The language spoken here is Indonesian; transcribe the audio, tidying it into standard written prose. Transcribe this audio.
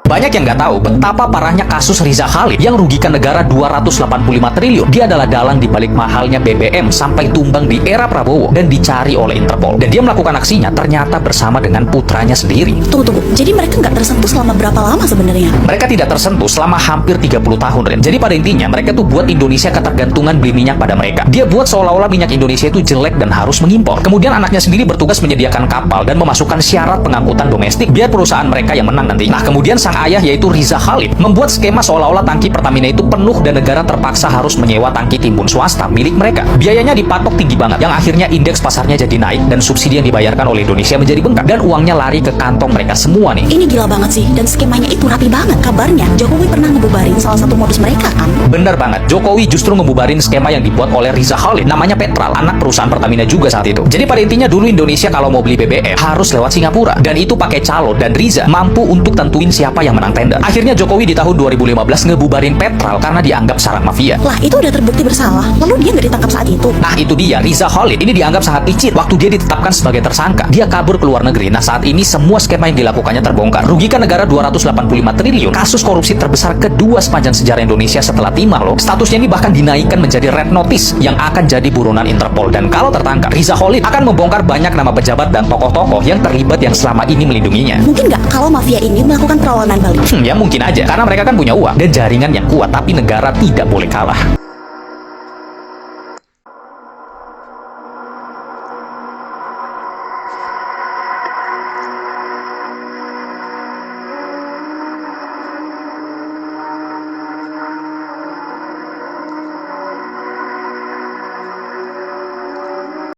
Banyak yang nggak tahu betapa parahnya kasus Riza Khalid yang rugikan negara 285 triliun. Dia adalah dalang di balik mahalnya BBM sampai tumbang di era Prabowo dan dicari oleh Interpol. Dan dia melakukan aksinya ternyata bersama dengan putranya sendiri. Tunggu. Jadi mereka nggak tersentuh selama berapa lama sebenarnya? Mereka tidak tersentuh selama hampir 30 tahun, Ren. Jadi pada intinya mereka tuh buat Indonesia ketergantungan beli minyak pada mereka. Dia buat seolah-olah minyak Indonesia itu jelek dan harus mengimpor. Kemudian anaknya sendiri bertugas menyediakan kapal dan memasukkan syarat pengangkutan domestik biar perusahaan mereka yang menang nanti. Nah, kemudian sang ayah yaitu Riza Khalid membuat skema seolah-olah tangki Pertamina itu penuh dan negara terpaksa harus menyewa tangki timbun swasta milik mereka. Biayanya dipatok tinggi banget yang akhirnya indeks pasarnya jadi naik dan subsidi yang dibayarkan oleh Indonesia menjadi bengkak dan uangnya lari ke kantong mereka semua nih. Ini gila banget sih, dan skemanya itu rapi banget. Kabarnya Jokowi pernah ngebubarin salah satu modus mereka kan? Bener banget, Jokowi justru ngebubarin skema yang dibuat oleh Riza Khalid, namanya Petral, anak perusahaan Pertamina juga saat itu. Jadi pada intinya dulu Indonesia kalau mau beli BBM harus lewat Singapura, dan itu pakai calo, dan Riza mampu untuk tentuin siapa yang menang tender. Akhirnya Jokowi di tahun 2015 ngebubarin Petral karena dianggap sarang mafia. Lah, itu udah terbukti bersalah, lalu dia nggak ditangkap saat itu. Nah itu dia, Riza Khalid ini dianggap sangat licik waktu dia ditetapkan sebagai tersangka. Dia kabur ke luar negeri. Nah saat ini semua skema yang dilakukannya terbongkar. Rugikan negara 285 triliun. Kasus korupsi terbesar kedua sepanjang sejarah Indonesia setelah Timah loh. Statusnya ini bahkan dinaikkan menjadi red notice yang akan jadi buronan Interpol. Dan kalau tertangkap, Riza Khalid akan membongkar banyak nama pejabat dan tokoh-tokoh yang terlibat yang selama ini melindunginya. Mungkin nggak kalau mafia ini melakukan perlawanan balik? Ya mungkin aja, karena mereka kan punya uang dan jaringan yang kuat, tapi negara tidak boleh kalah.